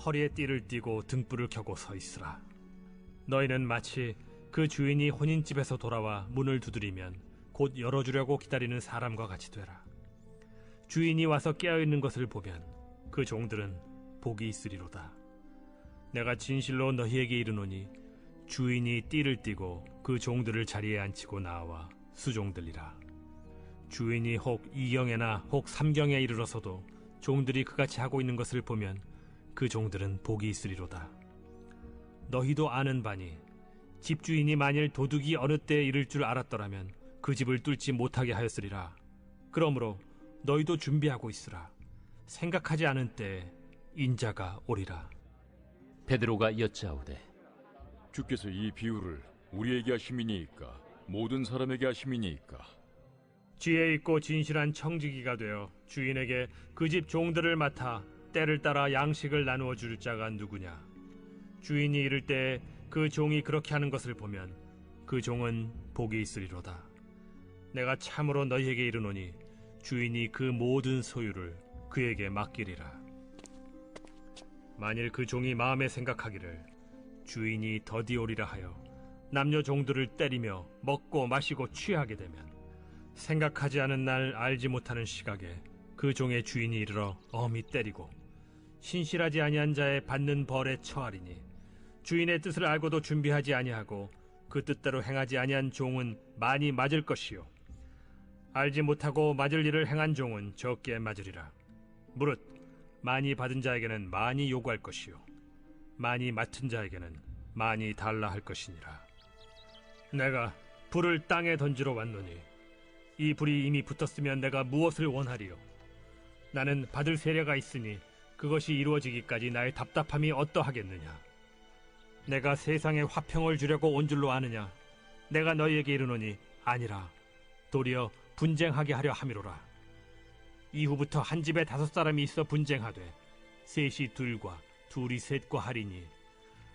허리에 띠를 띠고 등불을 켜고 서 있으라. 너희는 마치 그 주인이 혼인집에서 돌아와 문을 두드리면 곧 열어주려고 기다리는 사람과 같이 되라. 주인이 와서 깨어있는 것을 보면 그 종들은 복이 있으리로다. 내가 진실로 너희에게 이르노니 주인이 띠를 띠고 그 종들을 자리에 앉히고 나와 수종들리라. 주인이 혹 2경에나 혹 3경에 이르러서도 종들이 그같이 하고 있는 것을 보면 그 종들은 복이 있으리로다. 너희도 아는 바니 집주인이 만일 도둑이 어느 때에 이를 줄 알았더라면 그 집을 뚫지 못하게 하였으리라. 그러므로 너희도 준비하고 있으라. 생각하지 않은 때에 인자가 오리라. 베드로가 여짜오되 주께서 이 비유를 우리에게 하심이니이까 모든 사람에게 하심이니이까? 지혜 있고 진실한 청지기가 되어 주인에게 그 집 종들을 맡아 때를 따라 양식을 나누어 줄 자가 누구냐? 주인이 이를 때에 그 종이 그렇게 하는 것을 보면 그 종은 복이 있으리로다. 내가 참으로 너희에게 이르노니 주인이 그 모든 소유를 그에게 맡기리라. 만일 그 종이 마음에 생각하기를 주인이 더디 오리라 하여 남녀 종들을 때리며 먹고 마시고 취하게 되면 생각하지 않은 날 알지 못하는 시각에 그 종의 주인이 이르러 엄히 때리고 신실하지 아니한 자의 받는 벌에 처하리니 주인의 뜻을 알고도 준비하지 아니하고 그 뜻대로 행하지 아니한 종은 많이 맞을 것이요 알지 못하고 맞을 일을 행한 종은 적게 맞으리라. 무릇 많이 받은 자에게는 많이 요구할 것이요 많이 맡은 자에게는 많이 달라 할 것이니라. 내가 불을 땅에 던지러 왔노니 이 불이 이미 붙었으면 내가 무엇을 원하리요? 나는 받을 세례가 있으니 그것이 이루어지기까지 나의 답답함이 어떠하겠느냐? 내가 세상에 화평을 주려고 온 줄로 아느냐? 내가 너희에게 이르노니 아니라 도리어 분쟁하게 하려 함이로라. 이후부터 한 집에 5사람이 있어 분쟁하되 셋이 둘과 둘이 셋과 하리니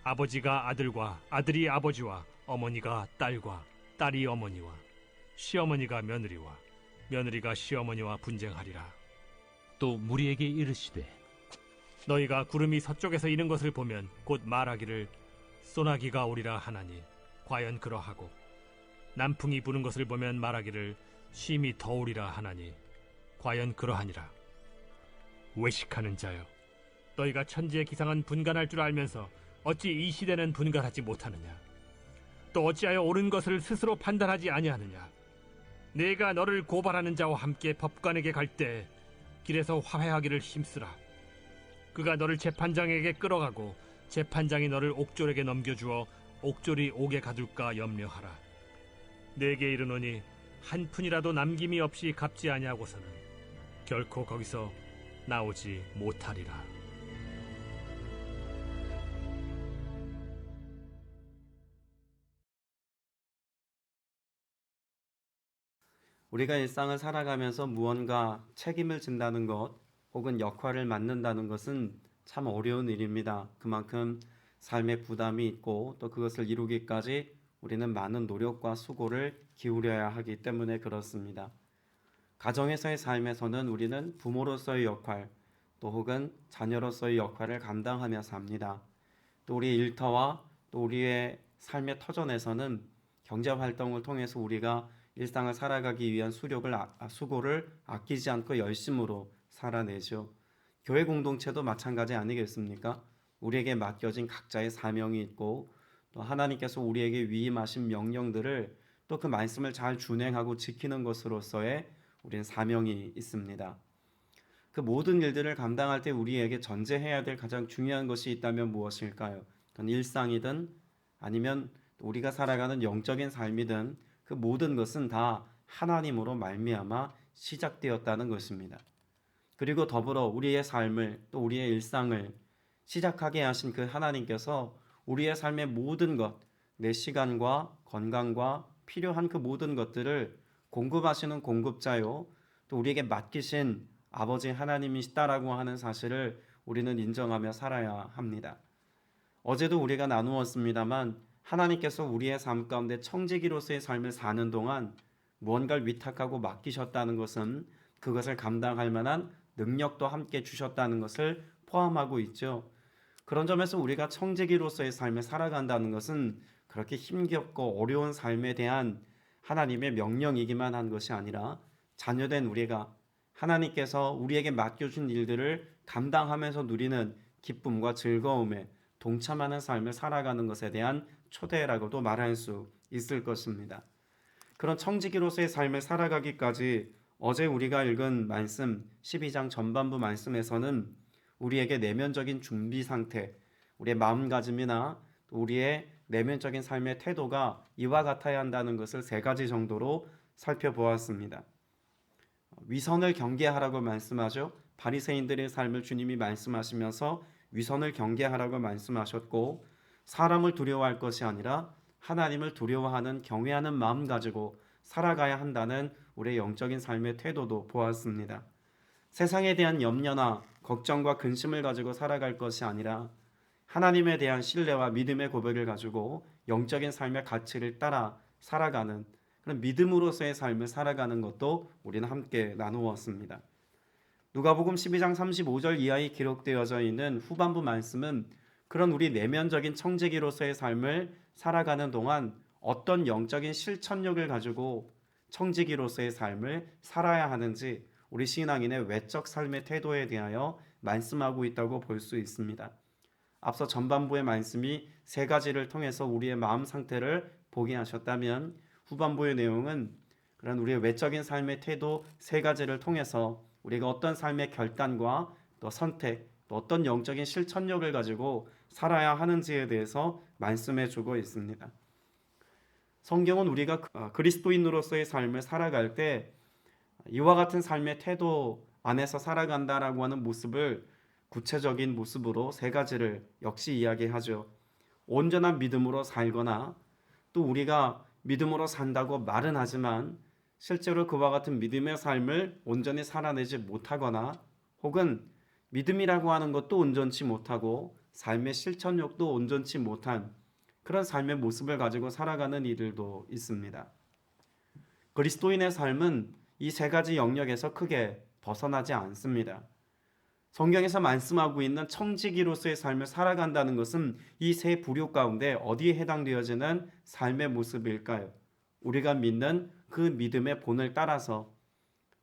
아버지가 아들과 아들이 아버지와 어머니가 딸과 딸이 어머니와 시어머니가 며느리와 며느리가 시어머니와 분쟁하리라. 또 무리에게 이르시되 너희가 구름이 서쪽에서 이는 것을 보면 곧 말하기를 소나기가 오리라 하나니 과연 그러하고 남풍이 부는 것을 보면 말하기를 심히 더우리라 하나니 과연 그러하니라. 외식하는 자여, 너희가 천지의 기상은 분간할 줄 알면서 어찌 이 시대는 분간하지 못하느냐? 또 어찌하여 옳은 것을 스스로 판단하지 아니하느냐? 내가 너를 고발하는 자와 함께 법관에게 갈 때 길에서 화해하기를 힘쓰라. 그가 너를 재판장에게 끌어가고 재판장이 너를 옥졸에게 넘겨주어 옥졸이 옥에 가둘까 염려하라. 내게 이르노니 한 푼이라도 남김이 없이 갚지 아니하고서는 결코 거기서 나오지 못하리라. 우리가 일상을 살아가면서 무언가 책임을 진다는 것 혹은 역할을 맡는다는 것은 참 어려운 일입니다. 그만큼 삶의 부담이 있고 또 그것을 이루기까지 우리는 많은 노력과 수고를 기울여야 하기 때문에 그렇습니다. 가정에서의 삶에서는 우리는 부모로서의 역할 또 혹은 자녀로서의 역할을 감당하며 삽니다. 또 우리의 일터와 또 우리의 삶의 터전에서는 경제활동을 통해서 우리가 일상을 살아가기 위한 수고를 아끼지 않고 열심으로 살아내죠. 교회 공동체도 마찬가지 아니겠습니까? 우리에게 맡겨진 각자의 사명이 있고 또 하나님께서 우리에게 위임하신 명령들을 또 그 말씀을 잘 준행하고 지키는 것으로서의 우리는 사명이 있습니다. 그 모든 일들을 감당할 때 우리에게 전제해야 될 가장 중요한 것이 있다면 무엇일까요? 그건 일상이든 아니면 우리가 살아가는 영적인 삶이든 그 모든 것은 다 하나님으로 말미암아 시작되었다는 것입니다. 그리고 더불어 우리의 삶을 또 우리의 일상을 시작하게 하신 그 하나님께서 우리의 삶의 모든 것, 내 시간과 건강과 필요한 그 모든 것들을 공급하시는 공급자요, 또 우리에게 맡기신 아버지 하나님이시다라고 하는 사실을 우리는 인정하며 살아야 합니다. 어제도 우리가 나누었습니다만 하나님께서 우리의 삶 가운데 청지기로서의 삶을 사는 동안 무언가를 위탁하고 맡기셨다는 것은 그것을 감당할 만한 능력도 함께 주셨다는 것을 포함하고 있죠. 그런 점에서 우리가 청지기로서의 삶을 살아간다는 것은 그렇게 힘겹고 어려운 삶에 대한 하나님의 명령이기만 한 것이 아니라 자녀된 우리가 하나님께서 우리에게 맡겨준 일들을 감당하면서 누리는 기쁨과 즐거움에 동참하는 삶을 살아가는 것에 대한 초대라고도 말할 수 있을 것입니다. 그런 청지기로서의 삶을 살아가기까지 어제 우리가 읽은 말씀 12장 전반부 말씀에서는 우리에게 내면적인 준비 상태, 우리의 마음가짐이나 우리의 내면적인 삶의 태도가 이와 같아야 한다는 것을 세 가지 정도로 살펴보았습니다. 위선을 경계하라고 말씀하죠. 바리새인들의 삶을 주님이 말씀하시면서 위선을 경계하라고 말씀하셨고, 사람을 두려워할 것이 아니라 하나님을 두려워하는 경외하는 마음 가지고 살아가야 한다는 우리의 영적인 삶의 태도도 보았습니다. 세상에 대한 염려나 걱정과 근심을 가지고 살아갈 것이 아니라 하나님에 대한 신뢰와 믿음의 고백을 가지고 영적인 삶의 가치를 따라 살아가는 그런 믿음으로서의 삶을 살아가는 것도 우리는 함께 나누었습니다. 누가복음 12장 35절 이하에 기록되어져 있는 후반부 말씀은 그런 우리 내면적인 청지기로서의 삶을 살아가는 동안 어떤 영적인 실천력을 가지고 청지기로서의 삶을 살아야 하는지 우리 신앙인의 외적 삶의 태도에 대하여 말씀하고 있다고 볼 수 있습니다. 앞서 전반부의 말씀이 세 가지를 통해서 우리의 마음 상태를 보게 하셨다면 후반부의 내용은 그런 우리의 외적인 삶의 태도 세 가지를 통해서 우리가 어떤 삶의 결단과 또 선택, 또 어떤 영적인 실천력을 가지고 살아야 하는지에 대해서 말씀해 주고 있습니다. 성경은 우리가 그리스도인으로서의 삶을 살아갈 때 이와 같은 삶의 태도 안에서 살아간다라고 하는 모습을 구체적인 모습으로 세 가지를 역시 이야기하죠. 온전한 믿음으로 살거나 또 우리가 믿음으로 산다고 말은 하지만 실제로 그와 같은 믿음의 삶을 온전히 살아내지 못하거나 혹은 믿음이라고 하는 것도 온전치 못하고 삶의 실천력도 온전치 못한 그런 삶의 모습을 가지고 살아가는 이들도 있습니다. 그리스도인의 삶은 이 세 가지 영역에서 크게 벗어나지 않습니다. 성경에서 말씀하고 있는 청지기로서의 삶을 살아간다는 것은 이 세 부류 가운데 어디에 해당되어지는 삶의 모습일까요? 우리가 믿는 그 믿음의 본을 따라서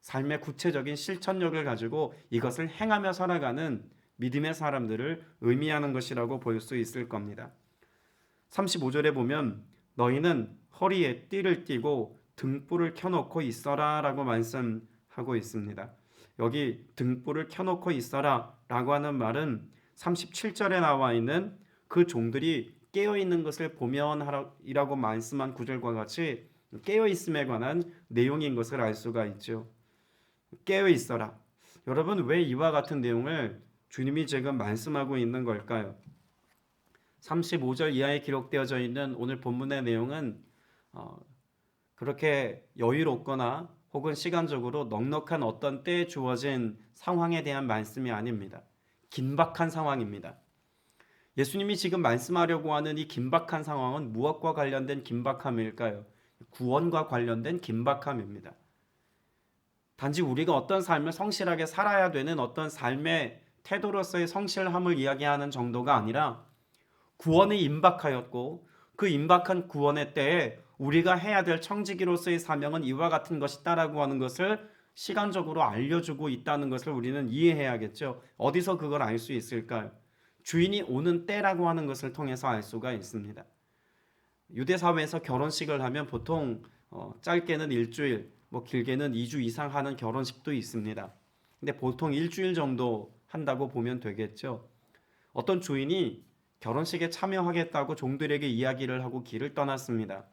삶의 구체적인 실천력을 가지고 이것을 행하며 살아가는 믿음의 사람들을 의미하는 것이라고 볼 수 있을 겁니다. 35절에 보면 너희는 허리에 띠를 띠고 등불을 켜놓고 있어라 라고 말씀하고 있습니다. 여기 등불을 켜놓고 있어라 라고 하는 말은 37절에 나와 있는 그 종들이 깨어있는 것을 보면이라고 말씀한 구절과 같이 깨어있음에 관한 내용인 것을 알 수가 있죠. 깨어있어라. 여러분, 왜 이와 같은 내용을 주님이 지금 말씀하고 있는 걸까요? 35절 이하에 기록되어져 있는 오늘 본문의 내용은 그렇게 여유롭거나 혹은 시간적으로 넉넉한 어떤 때에 주어진 상황에 대한 말씀이 아닙니다. 긴박한 상황입니다. 예수님이 지금 말씀하려고 하는 이 긴박한 상황은 무엇과 관련된 긴박함일까요? 구원과 관련된 긴박함입니다. 단지 우리가 어떤 삶을 성실하게 살아야 되는 어떤 삶의 태도로서의 성실함을 이야기하는 정도가 아니라 구원이 임박하였고 그 임박한 구원의 때에 우리가 해야 될 청지기로서의 사명은 이와 같은 것이다라고 하는 것을 시간적으로 알려주고 있다는 것을 우리는 이해해야겠죠. 어디서 그걸 알 수 있을까요? 주인이 오는 때라고 하는 것을 통해서 알 수가 있습니다. 유대 사회에서 결혼식을 하면 보통 짧게는 일주일, 길게는 2주 이상 하는 결혼식도 있습니다. 근데 보통 일주일 정도 한다고 보면 되겠죠. 어떤 주인이 결혼식에 참여하겠다고 종들에게 이야기를 하고 길을 떠났습니다.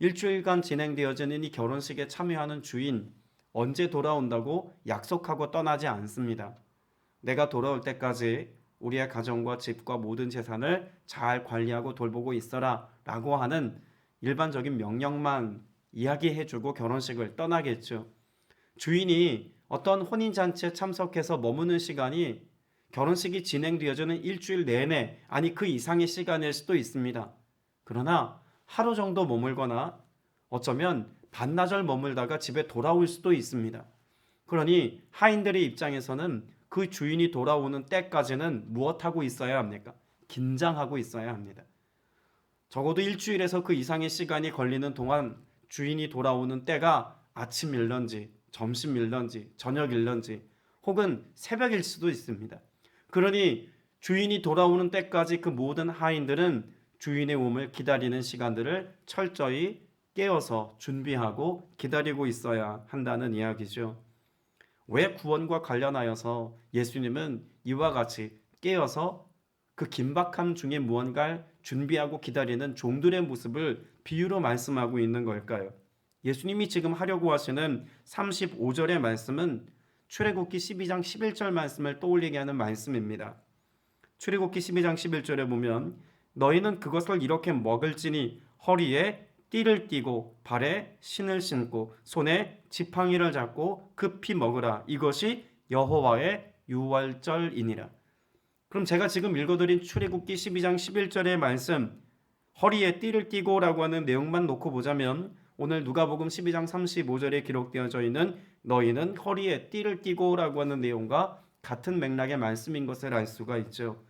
일주일간 진행되어지는 이 결혼식에 참여하는 주인, 언제 돌아온다고 약속하고 떠나지 않습니다. 내가 돌아올 때까지 우리의 가정과 집과 모든 재산을 잘 관리하고 돌보고 있어라 라고 하는 일반적인 명령만 이야기해주고 결혼식을 떠나겠죠. 주인이 어떤 혼인잔치에 참석해서 머무는 시간이 결혼식이 진행되어지는 일주일 내내, 아니 그 이상의 시간일 수도 있습니다. 그러나 하루 정도 머물거나 어쩌면 반나절 머물다가 집에 돌아올 수도 있습니다. 그러니 하인들의 입장에서는 그 주인이 돌아오는 때까지는 무엇하고 있어야 합니까? 긴장하고 있어야 합니다. 적어도 일주일에서 그 이상의 시간이 걸리는 동안 주인이 돌아오는 때가 아침일런지 점심일런지 저녁일런지 혹은 새벽일 수도 있습니다. 그러니 주인이 돌아오는 때까지 그 모든 하인들은 주인의 오음을 기다리는 시간들을 철저히 깨어서 준비하고 기다리고 있어야 한다는 이야기죠. 왜 구원과 관련하여서 예수님은 이와 같이 깨어서 그 긴박함 중에 무언가를 준비하고 기다리는 종들의 모습을 비유로 말씀하고 있는 걸까요? 예수님이 지금 하려고 하시는 35절의 말씀은 출애굽기 12장 11절 말씀을 떠올리게 하는 말씀입니다. 출애굽기 12장 11절에 보면 너희는 그것을 이렇게 먹을지니 허리에 띠를 띠고 발에 신을 신고 손에 지팡이를 잡고 급히 먹으라. 이것이 여호와의 유월절이니라. 그럼 제가 지금 읽어드린 출애굽기 12장 11절의 말씀 허리에 띠를 띠고 라고 하는 내용만 놓고 보자면 오늘 누가복음 12장 35절에 기록되어져 있는 너희는 허리에 띠를 띠고 라고 하는 내용과 같은 맥락의 말씀인 것을 알 수가 있죠.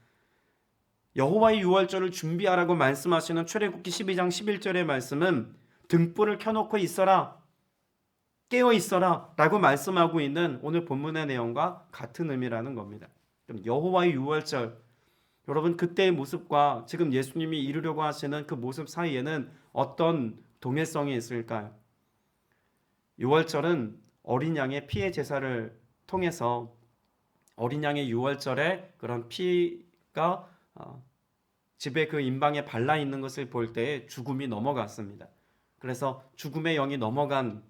여호와의 유월절을 준비하라고 말씀하시는 출애굽기 12장 11절의 말씀은 등불을 켜놓고 있어라, 깨어 있어라 라고 말씀하고 있는 오늘 본문의 내용과 같은 의미라는 겁니다. 그럼 여호와의 유월절, 여러분 그때의 모습과 지금 예수님이 이루려고 하시는 그 모습 사이에는 어떤 동일성이 있을까요? 유월절은 어린 양의 피의 제사를 통해서 어린 양의 유월절에 그런 피가 집에 그 임방에 발라 있는 것을 볼 때 죽음이 넘어갔습니다. 그래서 죽음의 영이 넘어간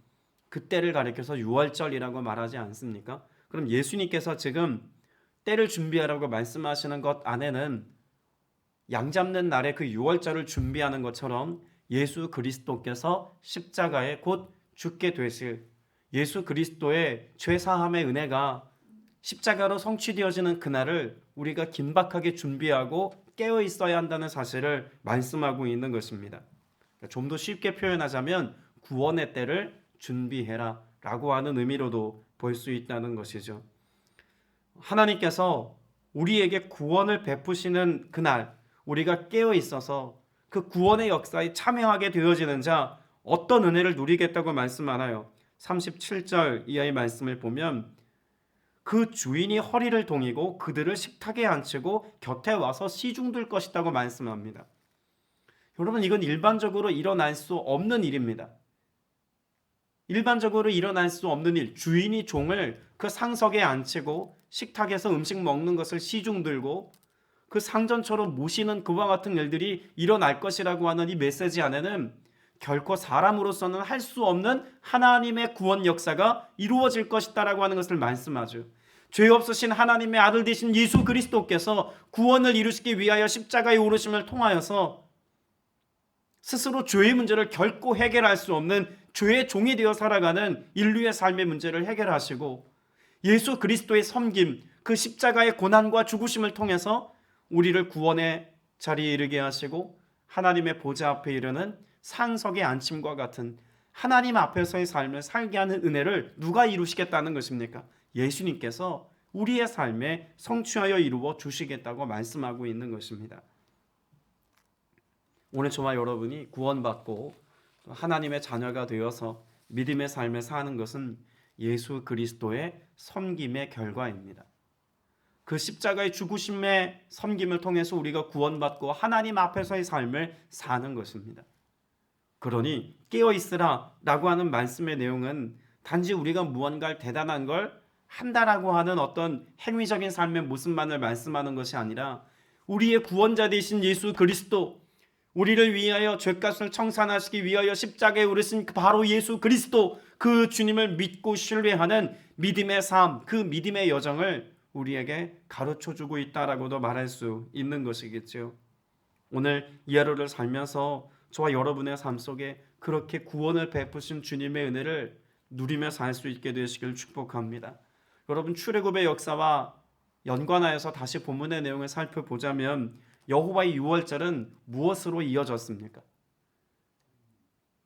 그때를 가리켜서 유월절이라고 말하지 않습니까? 그럼 예수님께서 지금 때를 준비하라고 말씀하시는 것 안에는 양 잡는 날에 그 유월절을 준비하는 것처럼 예수 그리스도께서 십자가에 곧 죽게 되실 예수 그리스도의 죄사함의 은혜가 십자가로 성취되어지는 그날을 우리가 긴박하게 준비하고 깨어 있어야 한다는 사실을 말씀하고 있는 것입니다. 좀 더 쉽게 표현하자면 구원의 때를 준비해라 라고 하는 의미로도 볼 수 있다는 것이죠. 하나님께서 우리에게 구원을 베푸시는 그날 우리가 깨어 있어서 그 구원의 역사에 참여하게 되어지는 자 어떤 은혜를 누리겠다고 말씀하나요? 37절 이하의 말씀을 보면 그 주인이 허리를 동이고 그들을 식탁에 앉히고 곁에 와서 시중들 것이라고 말씀합니다. 여러분 이건 일반적으로 일어날 수 없는 일입니다. 일반적으로 일어날 수 없는 일, 주인이 종을 그 상석에 앉히고 식탁에서 음식 먹는 것을 시중 들고 그 상전처럼 모시는 그와 같은 일들이 일어날 것이라고 하는 이 메시지 안에는 결코 사람으로서는 할 수 없는 하나님의 구원 역사가 이루어질 것이다라고 하는 것을 말씀하죠. 죄 없으신 하나님의 아들 되신 예수 그리스도께서 구원을 이루시기 위하여 십자가에 오르심을 통하여서 스스로 죄의 문제를 결코 해결할 수 없는 죄의 종이 되어 살아가는 인류의 삶의 문제를 해결하시고 예수 그리스도의 섬김, 그 십자가의 고난과 죽으심을 통해서 우리를 구원의 자리에 이르게 하시고 하나님의 보좌 앞에 이르는 상석의 안침과 같은 하나님 앞에서의 삶을 살게 하는 은혜를 누가 이루시겠다는 것입니까? 예수님께서 우리의 삶에 성취하여 이루어 주시겠다고 말씀하고 있는 것입니다. 오늘 저와 여러분이 구원받고 하나님의 자녀가 되어서 믿음의 삶을 사는 것은 예수 그리스도의 섬김의 결과입니다. 그 십자가의 죽으심의 섬김을 통해서 우리가 구원받고 하나님 앞에서의 삶을 사는 것입니다. 그러니 깨어있으라 라고 하는 말씀의 내용은 단지 우리가 무언가 대단한 걸 한다라고 하는 어떤 행위적인 삶의 모습만을 말씀하는 것이 아니라 우리의 구원자 되신 예수 그리스도, 우리를 위하여 죄값을 청산하시기 위하여 십자가에 오르신 바로 예수 그리스도, 그 주님을 믿고 신뢰하는 믿음의 삶, 그 믿음의 여정을 우리에게 가르쳐주고 있다라고도 말할 수 있는 것이겠죠. 오늘 이 하루를 살면서 저와 여러분의 삶 속에 그렇게 구원을 베푸신 주님의 은혜를 누리며 살 수 있게 되시길 축복합니다. 여러분 출애굽의 역사와 연관하여서 다시 본문의 내용을 살펴보자면 여호와의 유월절은 무엇으로 이어졌습니까?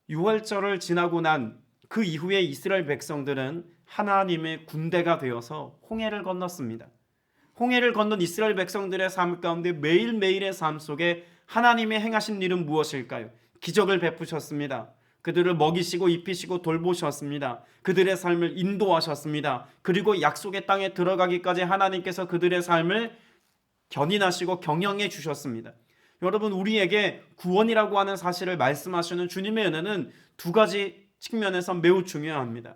유월절을 지나고 난 그 이후에 이스라엘 백성들은 하나님의 군대가 되어서 홍해를 건넜습니다. 홍해를 건넌 이스라엘 백성들의 삶 가운데 매일매일의 삶 속에 하나님의 행하신 일은 무엇일까요? 기적을 베푸셨습니다. 그들을 먹이시고 입히시고 돌보셨습니다. 그들의 삶을 인도하셨습니다. 그리고 약속의 땅에 들어가기까지 하나님께서 그들의 삶을 견인하시고 경영해 주셨습니다. 여러분, 우리에게 구원이라고 하는 사실을 말씀하시는 주님의 은혜는 두 가지 측면에서 매우 중요합니다.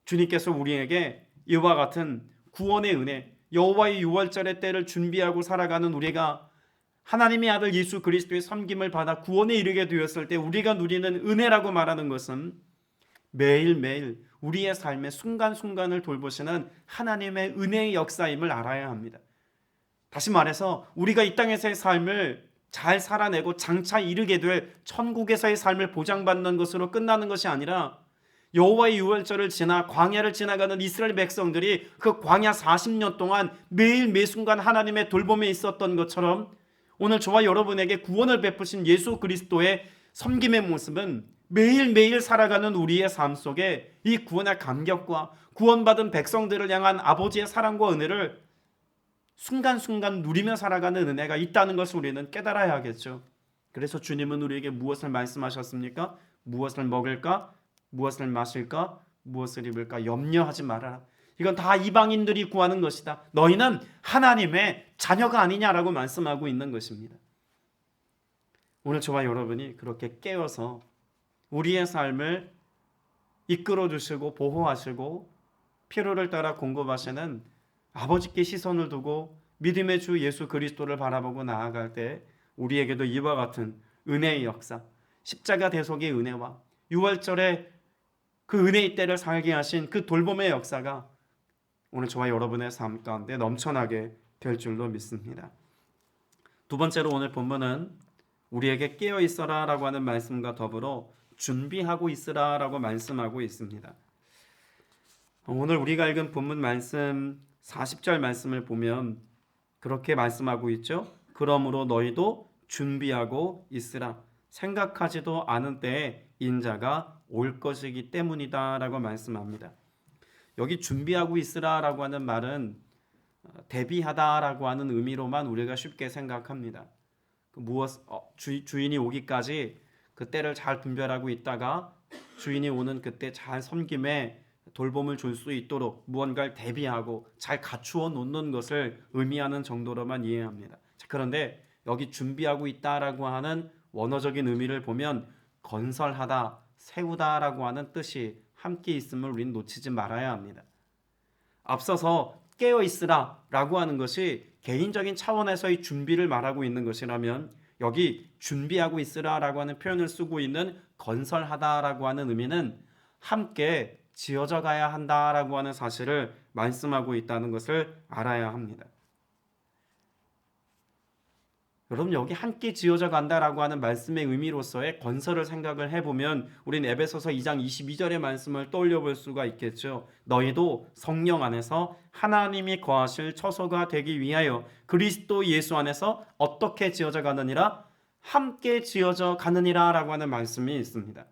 주님께서 우리에게 이와 같은 구원의 은혜, 여호와의 유월절의 때를 준비하고 살아가는 우리가 하나님의 아들 예수 그리스도의 섬김을 받아 구원에 이르게 되었을 때 우리가 누리는 은혜라고 말하는 것은 매일매일 우리의 삶의 순간순간을 돌보시는 하나님의 은혜의 역사임을 알아야 합니다. 다시 말해서 우리가 이 땅에서의 삶을 잘 살아내고 장차 이르게 될 천국에서의 삶을 보장받는 것으로 끝나는 것이 아니라 여호와의 유월절을 지나 광야를 지나가는 이스라엘 백성들이 그 광야 40년 동안 매일 매순간 하나님의 돌봄에 있었던 것처럼 오늘 저와 여러분에게 구원을 베푸신 예수 그리스도의 섬김의 모습은 매일매일 살아가는 우리의 삶 속에 이 구원의 감격과 구원받은 백성들을 향한 아버지의 사랑과 은혜를 순간순간 누리며 살아가는 은혜가 있다는 것을 우리는 깨달아야 하겠죠. 그래서 주님은 우리에게 무엇을 말씀하셨습니까? 무엇을 먹을까? 무엇을 마실까? 무엇을 입을까? 염려하지 말아라. 이건 다 이방인들이 구하는 것이다. 너희는 하나님의 자녀가 아니냐라고 말씀하고 있는 것입니다. 오늘 저와 여러분이 그렇게 깨어서 우리의 삶을 이끌어 주시고 보호하시고 필요를 따라 공급하시는 아버지께 시선을 두고 믿음의 주 예수 그리스도를 바라보고 나아갈 때 우리에게도 이와 같은 은혜의 역사, 십자가 대속의 은혜와 유월절의 그 은혜의 때를 살게 하신 그 돌봄의 역사가 오늘 저와 여러분의 삶 가운데 넘쳐나게 될 줄로 믿습니다. 두 번째로 오늘 본문은 우리에게 깨어 있어라 라고 하는 말씀과 더불어 준비하고 있으라 라고 말씀하고 있습니다. 오늘 우리가 읽은 본문 말씀 40절 말씀을 보면 그렇게 말씀하고 있죠. 그러므로 너희도 준비하고 있으라. 생각하지도 않은 때에 인자가 올 것이기 때문이다 라고 말씀합니다. 여기 준비하고 있으라 라고 하는 말은 대비하다 라고 하는 의미로만 우리가 쉽게 생각합니다. 주인이 오기까지 그 때를 잘 분별하고 있다가 주인이 오는 그때 잘 섬김에 돌봄을 줄 수 있도록 무언가를 대비하고 잘 갖추어 놓는 것을 의미하는 정도로만 이해합니다. 그런데 여기 준비하고 있다라고 하는 원어적인 의미를 보면 건설하다, 세우다라고 하는 뜻이 함께 있음을 우리는 놓치지 말아야 합니다. 앞서서 깨어 있으라 라고 하는 것이 개인적인 차원에서의 준비를 말하고 있는 것이라면 여기 준비하고 있으라 라고 하는 표현을 쓰고 있는 건설하다 라고 하는 의미는 함께 지어져 가야 한다라고 하는 사실을 말씀하고 있다는 것을 알아야 합니다. 여러분, 여기 함께 지어져 간다라고 하는 말씀의 의미로서의 건설을 생각을 해보면 우리는 에베소서 2장 22절의 말씀을 떠올려 볼 수가 있겠죠. 너희도 성령 안에서 하나님이 거하실 처소가 되기 위하여 그리스도 예수 안에서 어떻게 지어져 가느니라? 함께 지어져 가느니라 라고 하는 말씀이 있습니다.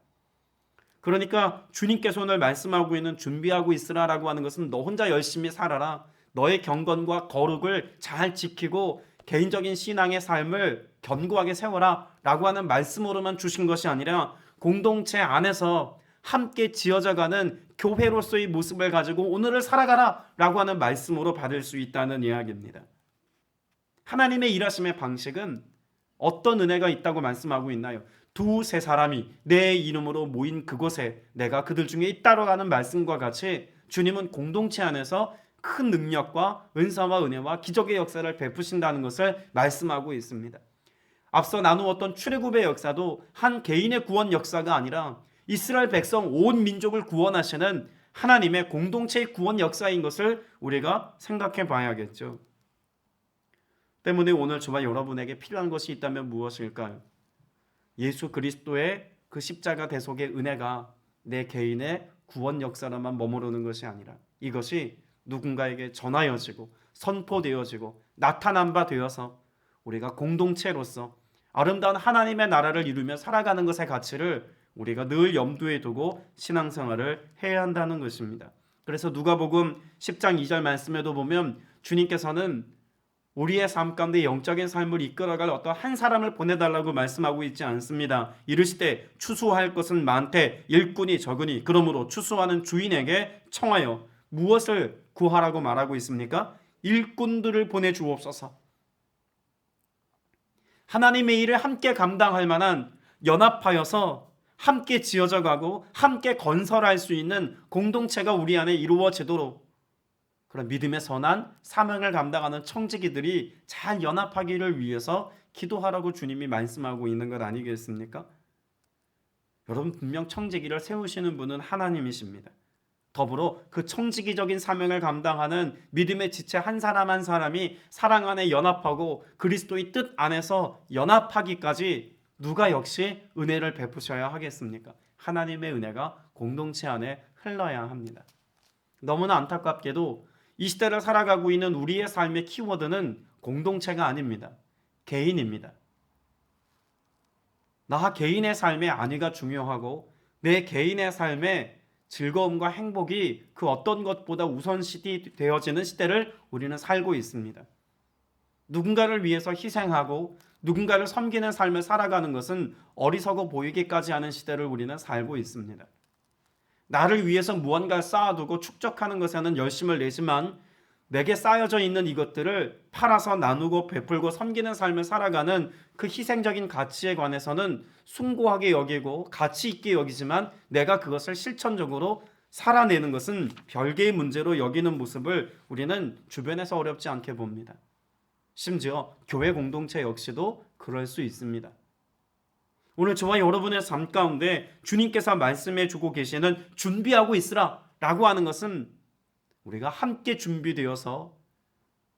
그러니까 주님께서 오늘 말씀하고 있는 준비하고 있으라 라고 하는 것은 너 혼자 열심히 살아라. 너의 경건과 거룩을 잘 지키고 개인적인 신앙의 삶을 견고하게 세워라 라고 하는 말씀으로만 주신 것이 아니라 공동체 안에서 함께 지어져가는 교회로서의 모습을 가지고 오늘을 살아가라 라고 하는 말씀으로 받을 수 있다는 이야기입니다. 하나님의 일하심의 방식은 어떤 은혜가 있다고 말씀하고 있나요? 두세 사람이 내 이름으로 모인 그곳에 내가 그들 중에 있다고 하는 말씀과 같이 주님은 공동체 안에서 큰 능력과 은사와 은혜와 기적의 역사를 베푸신다는 것을 말씀하고 있습니다. 앞서 나누었던 출애굽의 역사도 한 개인의 구원 역사가 아니라 이스라엘 백성 온 민족을 구원하시는 하나님의 공동체의 구원 역사인 것을 우리가 생각해 봐야겠죠. 때문에 오늘 저와 여러분에게 필요한 것이 있다면 무엇일까요? 예수 그리스도의 그 십자가 대속의 은혜가 내 개인의 구원 역사로만 머무르는 것이 아니라 이것이 누군가에게 전하여지고 선포되어지고 나타난 바 되어서 우리가 공동체로서 아름다운 하나님의 나라를 이루며 살아가는 것의 가치를 우리가 늘 염두에 두고 신앙생활을 해야 한다는 것입니다. 그래서 누가복음 10장 2절 말씀에도 보면 주님께서는 우리의 삶 가운데 영적인 삶을 이끌어갈 어떤 한 사람을 보내달라고 말씀하고 있지 않습니다. 이르시되 추수할 것은 많되 일꾼이 적으니 그러므로 추수하는 주인에게 청하여 무엇을 구하라고 말하고 있습니까? 일꾼들을 보내주옵소서. 하나님의 일을 함께 감당할 만한 연합하여서 함께 지어져 가고 함께 건설할 수 있는 공동체가 우리 안에 이루어지도록 그런 믿음의 선한 사명을 감당하는 청지기들이 잘 연합하기를 위해서 기도하라고 주님이 말씀하고 있는 것 아니겠습니까? 여러분, 분명 청지기를 세우시는 분은 하나님이십니다. 더불어 그 청지기적인 사명을 감당하는 믿음의 지체 한 사람 한 사람이 사랑 안에 연합하고 그리스도의 뜻 안에서 연합하기까지 누가 역시 은혜를 베푸셔야 하겠습니까? 하나님의 은혜가 공동체 안에 흘러야 합니다. 너무나 안타깝게도 이 시대를 살아가고 있는 우리의 삶의 키워드는 공동체가 아닙니다. 개인입니다. 나 개인의 삶의 안위가 중요하고 내 개인의 삶의 즐거움과 행복이 그 어떤 것보다 우선시 되어지는 시대를 우리는 살고 있습니다. 누군가를 위해서 희생하고 누군가를 섬기는 삶을 살아가는 것은 어리석어 보이기까지 하는 시대를 우리는 살고 있습니다. 나를 위해서 무언가를 쌓아두고 축적하는 것에는 열심을 내지만 내게 쌓여져 있는 이것들을 팔아서 나누고 베풀고 섬기는 삶을 살아가는 그 희생적인 가치에 관해서는 숭고하게 여기고 가치 있게 여기지만 내가 그것을 실천적으로 살아내는 것은 별개의 문제로 여기는 모습을 우리는 주변에서 어렵지 않게 봅니다. 심지어 교회 공동체 역시도 그럴 수 있습니다. 오늘 저와 여러분의 삶 가운데 주님께서 말씀해 주고 계시는 준비하고 있으라 라고 하는 것은 우리가 함께 준비되어서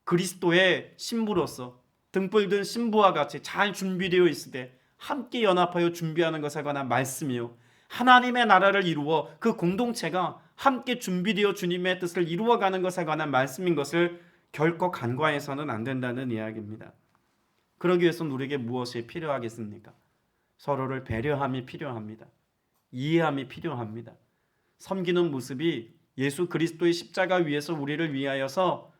그리스도의 신부로서 등불 든 신부와 같이 잘 준비되어 있을 때 함께 연합하여 준비하는 것에 관한 말씀이요, 하나님의 나라를 이루어 그 공동체가 함께 준비되어 주님의 뜻을 이루어가는 것에 관한 말씀인 것을 결코 간과해서는 안 된다는 이야기입니다. 그러기 위해서는 우리에게 무엇이 필요하겠습니까? 서로를 배려함이 필요합니다. 이해함이 필요합니다. 섬기는 모습이 예수 그리스도의 십자가 위에서 우리를 위하여서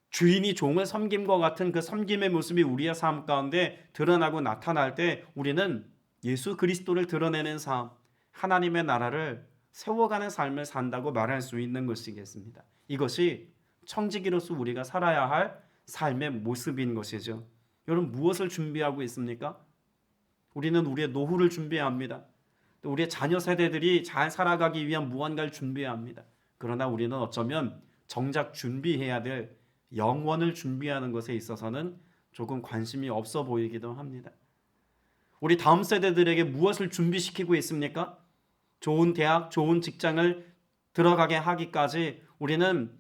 주인이 종을 섬김과 같은 그 섬김의 모습이 우리의 삶 가운데 드러나고 나타날 때 우리는 예수 그리스도를 드러내는 삶, 하나님의 나라를 세워가는 삶을 산다고 말할 수 있는 것이겠습니다. 이것이 청지기로서 우리가 살아야 할 삶의 모습인 것이죠. 여러분, 무엇을 준비하고 있습니까? 우리는 우리의 노후를 준비해야 합니다. 또 우리의 자녀 세대들이 잘 살아가기 위한 무언가를 준비해야 합니다. 그러나 우리는 어쩌면 정작 준비해야 될 영원을 준비하는 것에 있어서는 조금 관심이 없어 보이기도 합니다. 우리 다음 세대들에게 무엇을 준비시키고 있습니까? 좋은 대학, 좋은 직장을 들어가게 하기까지 우리는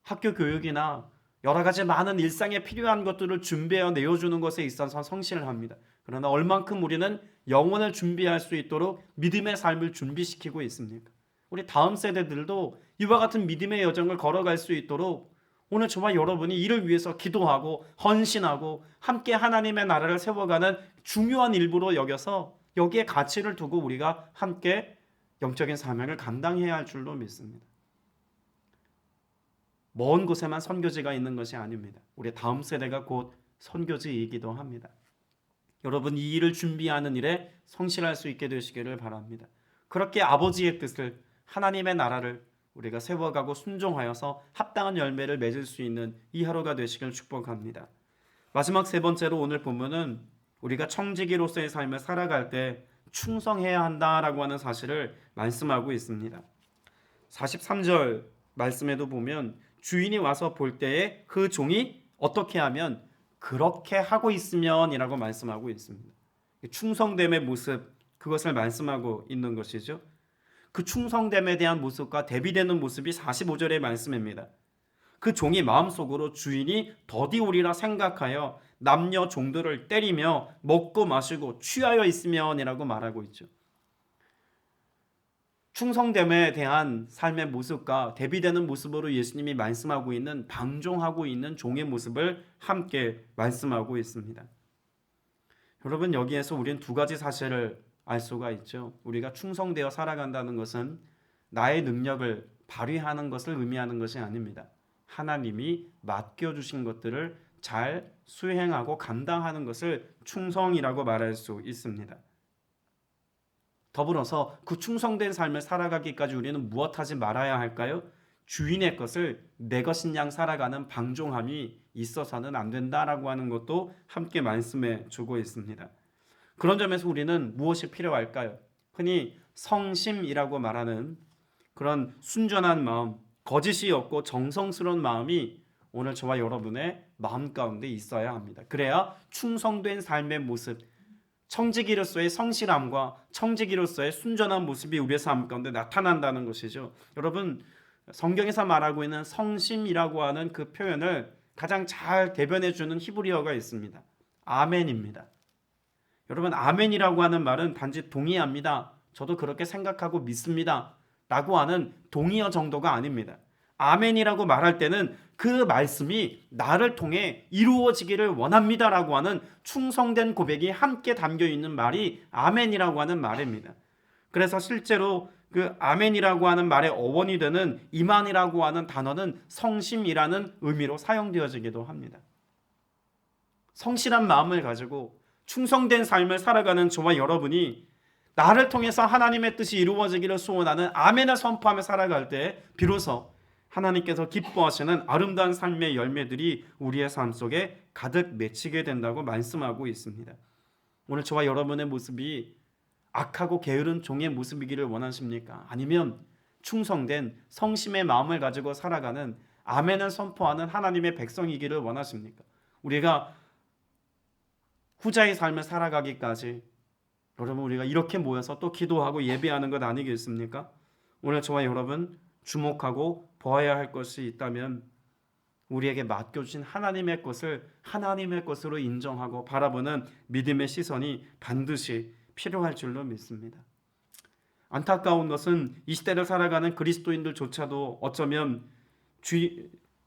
학교 교육이나 여러 가지 많은 일상에 필요한 것들을 준비해 내어주는 것에 있어서 성실을 합니다. 그러나 얼만큼 우리는 영혼을 준비할 수 있도록 믿음의 삶을 준비시키고 있습니까? 우리 다음 세대들도 이와 같은 믿음의 여정을 걸어갈 수 있도록 오늘 저와 여러분이 이를 위해서 기도하고 헌신하고 함께 하나님의 나라를 세워가는 중요한 일부로 여겨서 여기에 가치를 두고 우리가 함께 영적인 사명을 감당해야 할 줄로 믿습니다. 먼 곳에만 선교지가 있는 것이 아닙니다. 우리 다음 세대가 곧 선교지이기도 합니다. 여러분, 이 일을 준비하는 일에 성실할 수 있게 되시기를 바랍니다. 그렇게 아버지의 뜻을, 하나님의 나라를 우리가 세워가고 순종하여서 합당한 열매를 맺을 수 있는 이 하루가 되시길 축복합니다. 마지막 세 번째로 오늘 본문은 우리가 청지기로서의 삶을 살아갈 때 충성해야 한다라고 하는 사실을 말씀하고 있습니다. 43절 말씀에도 보면 주인이 와서 볼 때에 그 종이 어떻게 하면 그렇게 하고 있으면 이라고 말씀하고 있습니다. 충성됨의 모습, 그것을 말씀하고 있는 것이죠. 그 충성됨에 대한 모습과 대비되는 모습이 45절의 말씀입니다. 그 종이 마음속으로 주인이 더디오리라 생각하여 남녀 종들을 때리며 먹고 마시고 취하여 있으면 이라고 말하고 있죠. 충성됨에 대한 삶의 모습과 대비되는 모습으로 예수님이 말씀하고 있는 방종하고 있는 종의 모습을 함께 말씀하고 있습니다. 여러분, 여기에서 우리는 두 가지 사실을 알 수가 있죠. 우리가 충성되어 살아간다는 것은 나의 능력을 발휘하는 것을 의미하는 것이 아닙니다. 하나님이 맡겨주신 것들을 잘 수행하고 감당하는 것을 충성이라고 말할 수 있습니다. 더불어서 그 충성된 삶을 살아가기까지 우리는 무엇하지 말아야 할까요? 주인의 것을 내 것인 양 살아가는 방종함이 있어서는 안 된다라고 하는 것도 함께 말씀해 주고 있습니다. 그런 점에서 우리는 무엇이 필요할까요? 흔히 성심이라고 말하는 그런 순전한 마음, 거짓이 없고 정성스러운 마음이 오늘 저와 여러분의 마음 가운데 있어야 합니다. 그래야 충성된 삶의 모습, 청지기로서의 성실함과 청지기로서의 순전한 모습이 우리의 삶 가운데 나타난다는 것이죠. 여러분, 성경에서 말하고 있는 성심이라고 하는 그 표현을 가장 잘 대변해 주는 히브리어가 있습니다. 아멘입니다. 여러분, 아멘이라고 하는 말은 단지 동의합니다, 저도 그렇게 생각하고 믿습니다 라고 하는 동의어 정도가 아닙니다. 아멘이라고 말할 때는 그 말씀이 나를 통해 이루어지기를 원합니다라고 하는 충성된 고백이 함께 담겨있는 말이 아멘이라고 하는 말입니다. 그래서 실제로 그 아멘이라고 하는 말의 어원이 되는 이만이라고 하는 단어는 성심이라는 의미로 사용되어지기도 합니다. 성실한 마음을 가지고 충성된 삶을 살아가는 저와 여러분이 나를 통해서 하나님의 뜻이 이루어지기를 소원하는 아멘을 선포하며 살아갈 때 비로소 하나님께서 기뻐하시는 아름다운 삶의 열매들이 우리의 삶 속에 가득 맺히게 된다고 말씀하고 있습니다. 오늘 저와 여러분의 모습이 악하고 게으른 종의 모습이기를 원하십니까? 아니면 충성된 성심의 마음을 가지고 살아가는 아멘을 선포하는 하나님의 백성이기를 원하십니까? 우리가 후자의 삶을 살아가기까지 여러분, 우리가 이렇게 모여서 또 기도하고 예배하는 것 아니겠습니까? 오늘 저와 여러분 주목하고 보아야 할 것이 있다면 우리에게 맡겨주신 하나님의 것을 하나님의 것으로 인정하고 바라보는 믿음의 시선이 반드시 필요할 줄로 믿습니다. 안타까운 것은 이 시대를 살아가는 그리스도인들조차도 어쩌면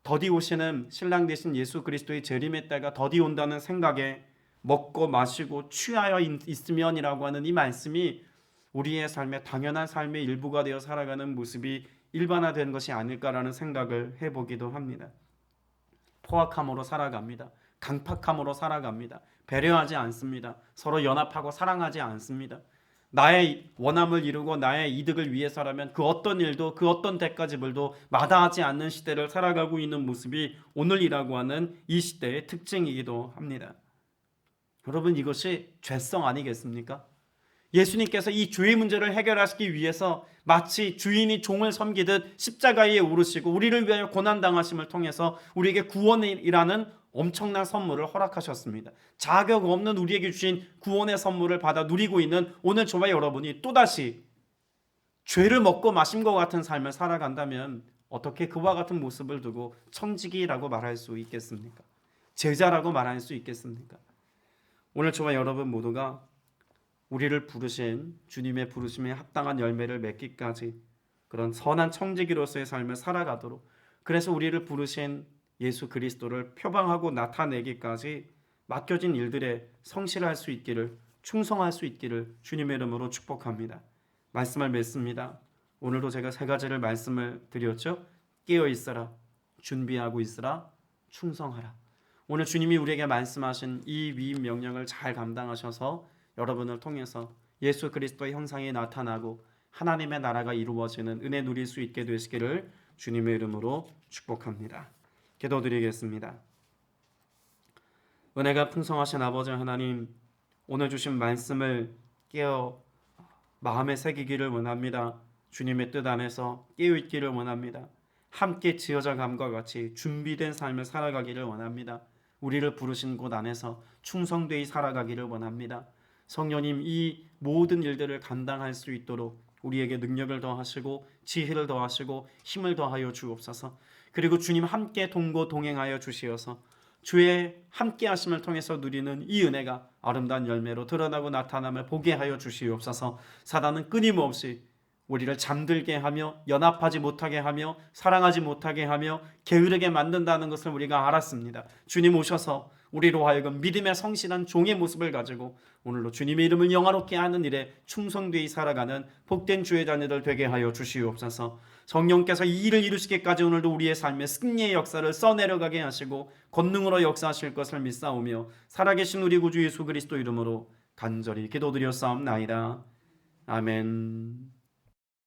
더디 오시는 신랑 되신 예수 그리스도의 재림의 때가 더디 온다는 생각에 먹고 마시고 취하여 있으면이라고 하는 이 말씀이 우리의 삶의 당연한 삶의 일부가 되어 살아가는 모습이 일반화된 것이 아닐까라는 생각을 해보기도 합니다. 포악함으로 살아갑니다. 강팍함으로 살아갑니다. 배려하지 않습니다. 서로 연합하고 사랑하지 않습니다. 나의 원함을 이루고 나의 이득을 위해서라면 그 어떤 일도 그 어떤 대가지불도 마다하지 않는 시대를 살아가고 있는 모습이 오늘이라고 하는 이 시대의 특징이기도 합니다. 여러분, 이것이 죄성 아니겠습니까? 예수님께서 이 죄의 문제를 해결하시기 위해서 마치 주인이 종을 섬기듯 십자가에 오르시고 우리를 위하여 고난당하심을 통해서 우리에게 구원이라는 엄청난 선물을 허락하셨습니다. 자격 없는 우리에게 주신 구원의 선물을 받아 누리고 있는 오늘 저와 여러분이 또다시 죄를 먹고 마신 것 같은 삶을 살아간다면 어떻게 그와 같은 모습을 두고 청지기라고 말할 수 있겠습니까? 제자라고 말할 수 있겠습니까? 오늘 저와 여러분 모두가 우리를 부르신 주님의 부르심에 합당한 열매를 맺기까지 그런 선한 청지기로서의 삶을 살아가도록, 그래서 우리를 부르신 예수 그리스도를 표방하고 나타내기까지 맡겨진 일들에 성실할 수 있기를, 충성할 수 있기를 주님의 이름으로 축복합니다. 말씀을 맺습니다. 오늘도 제가 세 가지를 말씀을 드렸죠. 깨어 있어라, 준비하고 있으라, 충성하라. 오늘 주님이 우리에게 말씀하신 이 위임 명령을 잘 감당하셔서 여러분을 통해서 예수 그리스도의 형상이 나타나고 하나님의 나라가 이루어지는 은혜 누릴 수 있게 되시기를 주님의 이름으로 축복합니다. 기도드리겠습니다. 은혜가 풍성하신 아버지 하나님, 오늘 주신 말씀을 깨어 마음에 새기기를 원합니다. 주님의 뜻 안에서 깨어있기를 원합니다. 함께 지어져 감과 같이 준비된 삶을 살아가기를 원합니다. 우리를 부르신 곳 안에서 충성되이 살아가기를 원합니다. 성령님, 이 모든 일들을 감당할 수 있도록 우리에게 능력을 더하시고 지혜를 더하시고 힘을 더하여 주옵소서. 그리고 주님 함께 동고 동행하여 주시어서 주의 함께 하심을 통해서 누리는 이 은혜가 아름다운 열매로 드러나고 나타남을 보게 하여 주시옵소서. 사단은 끊임없이 우리를 잠들게 하며 연합하지 못하게 하며 사랑하지 못하게 하며 게으르게 만든다는 것을 우리가 알았습니다. 주님 오셔서 우리로 하여금 믿음의 성실한 종의 모습을 가지고 오늘도 주님의 이름을 영화롭게 하는 일에 충성되이 살아가는 복된 주의 자녀들 되게 하여 주시옵소서. 성령께서 이 일을 이루시기까지 오늘도 우리의 삶에 승리의 역사를 써내려가게 하시고 권능으로 역사하실 것을 믿사오며 살아계신 우리 구주 예수 그리스도 이름으로 간절히 기도드렸사옵나이다. 아멘.